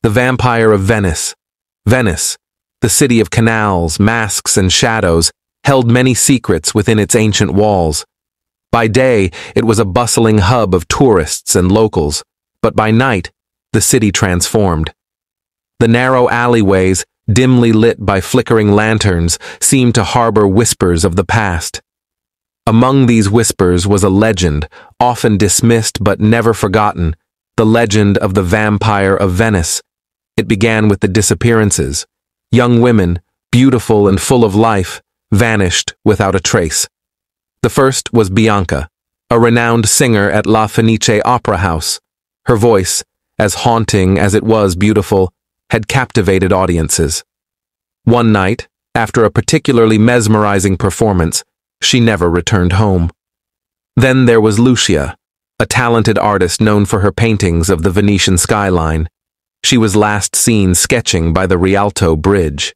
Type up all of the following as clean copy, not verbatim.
The Vampire of Venice. Venice, the city of canals, masks, and shadows, held many secrets within its ancient walls. By day, it was a bustling hub of tourists and locals, but by night, the city transformed. The narrow alleyways, dimly lit by flickering lanterns, seemed to harbor whispers of the past. Among these whispers was a legend, often dismissed but never forgotten, the legend of the Vampire of Venice. It began with the disappearances. Young women, beautiful and full of life, vanished without a trace. The first was Bianca, a renowned singer at La Fenice Opera House. Her voice, as haunting as it was beautiful, had captivated audiences. One night, after a particularly mesmerizing performance, she never returned home. Then there was Lucia, a talented artist known for her paintings of the Venetian skyline. She was last seen sketching by the Rialto Bridge.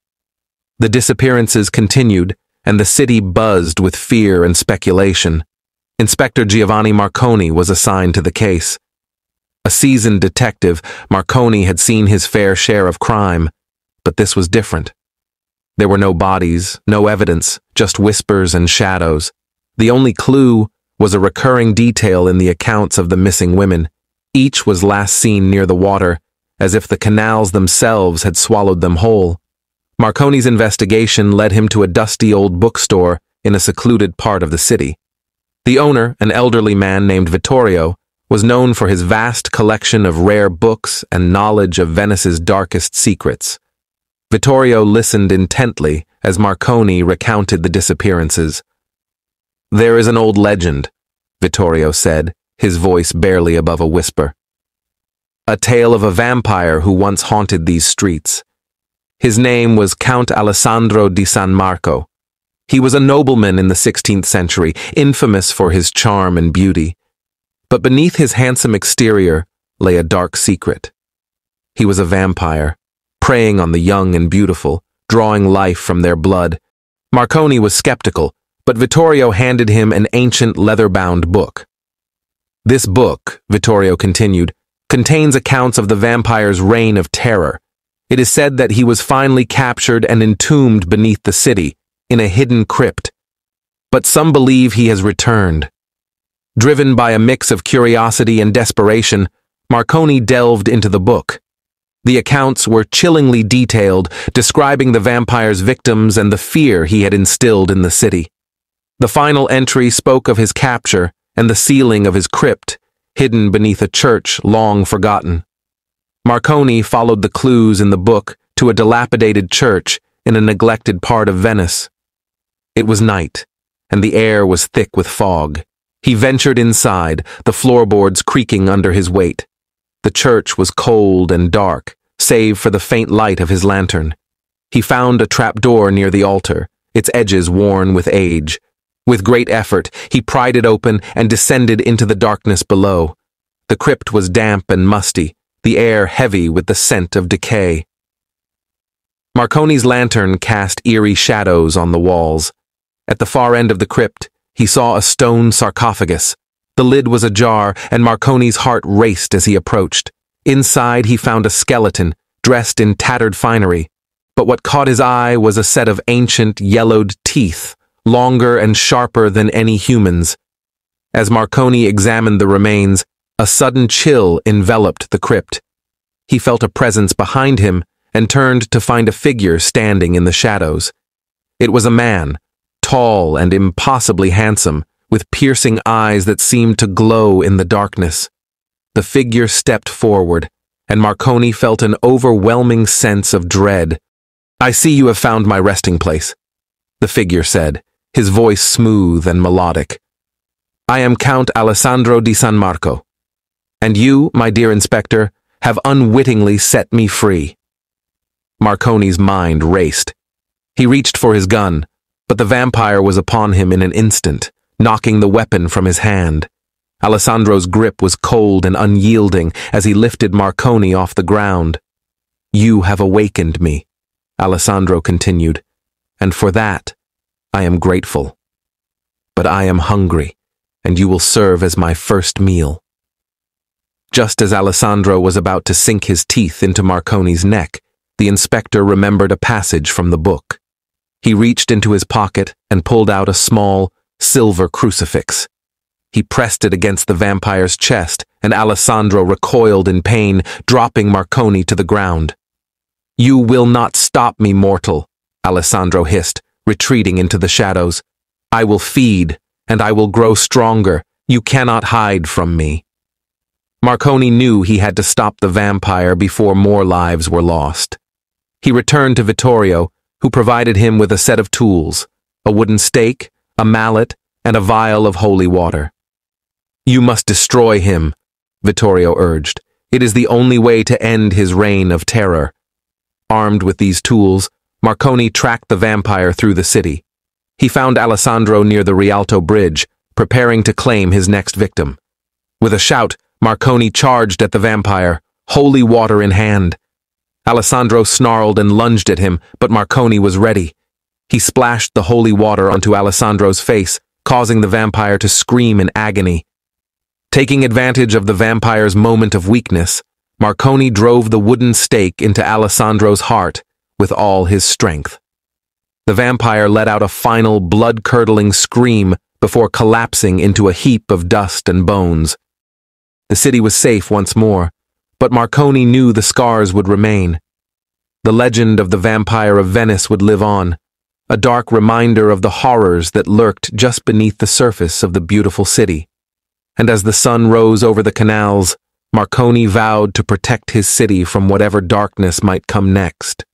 The disappearances continued, and the city buzzed with fear and speculation. Inspector Giovanni Marconi was assigned to the case. A seasoned detective, Marconi had seen his fair share of crime, but this was different. There were no bodies, no evidence, just whispers and shadows. The only clue was a recurring detail in the accounts of the missing women. Each was last seen near the water, as if the canals themselves had swallowed them whole. Marconi's investigation led him to a dusty old bookstore in a secluded part of the city. The owner, an elderly man named Vittorio, was known for his vast collection of rare books and knowledge of Venice's darkest secrets. Vittorio listened intently as Marconi recounted the disappearances. "There is an old legend," Vittorio said, his voice barely above a whisper. "A tale of a vampire who once haunted these streets. His name was Count Alessandro di San Marco. He was a nobleman in the 16th century, infamous for his charm and beauty. But beneath his handsome exterior lay a dark secret. He was a vampire, preying on the young and beautiful, drawing life from their blood. Marconi was skeptical, but Vittorio handed him an ancient leather-bound book. This book, Vittorio continued, contains accounts of the vampire's reign of terror. It is said that he was finally captured and entombed beneath the city, in a hidden crypt. But some believe he has returned. Driven by a mix of curiosity and desperation, Marconi delved into the book. The accounts were chillingly detailed, describing the vampire's victims and the fear he had instilled in the city. The final entry spoke of his capture and the sealing of his crypt, hidden beneath a church long forgotten. Marconi followed the clues in the book to a dilapidated church in a neglected part of Venice. It was night, and the air was thick with fog. He ventured inside, the floorboards creaking under his weight. The church was cold and dark, save for the faint light of his lantern. He found a trapdoor near the altar, its edges worn with age. With great effort, he pried it open and descended into the darkness below. The crypt was damp and musty, the air heavy with the scent of decay. Marconi's lantern cast eerie shadows on the walls. At the far end of the crypt, he saw a stone sarcophagus. The lid was ajar, and Marconi's heart raced as he approached. Inside, he found a skeleton, dressed in tattered finery. But what caught his eye was a set of ancient, yellowed teeth, longer and sharper than any human's. As Marconi examined the remains, a sudden chill enveloped the crypt. He felt a presence behind him and turned to find a figure standing in the shadows. It was a man, tall and impossibly handsome, with piercing eyes that seemed to glow in the darkness. The figure stepped forward, and Marconi felt an overwhelming sense of dread. "I see you have found my resting place," the figure said, his voice smooth and melodic. "I am Count Alessandro di San Marco, and you, my dear inspector, have unwittingly set me free." Marconi's mind raced. He reached for his gun, but the vampire was upon him in an instant, knocking the weapon from his hand. Alessandro's grip was cold and unyielding as he lifted Marconi off the ground. "You have awakened me," Alessandro continued, "and for that, I am grateful. But I am hungry, and you will serve as my first meal." Just as Alessandro was about to sink his teeth into Marconi's neck, the inspector remembered a passage from the book. He reached into his pocket and pulled out a small, silver crucifix. He pressed it against the vampire's chest, and Alessandro recoiled in pain, dropping Marconi to the ground. "You will not stop me, mortal," Alessandro hissed, retreating into the shadows. "I will feed, and I will grow stronger. You cannot hide from me." Marconi knew he had to stop the vampire before more lives were lost. He returned to Vittorio, who provided him with a set of tools, a wooden stake, a mallet, and a vial of holy water. "You must destroy him," Vittorio urged. "It is the only way to end his reign of terror." Armed with these tools, Marconi tracked the vampire through the city. He found Alessandro near the Rialto Bridge, preparing to claim his next victim. With a shout, Marconi charged at the vampire, holy water in hand. Alessandro snarled and lunged at him, but Marconi was ready. He splashed the holy water onto Alessandro's face, causing the vampire to scream in agony. Taking advantage of the vampire's moment of weakness, Marconi drove the wooden stake into Alessandro's heart with all his strength. The vampire let out a final blood-curdling scream before collapsing into a heap of dust and bones. The city was safe once more, but Marconi knew the scars would remain. The legend of the Vampire of Venice would live on, a dark reminder of the horrors that lurked just beneath the surface of the beautiful city. And as the sun rose over the canals, Marconi vowed to protect his city from whatever darkness might come next.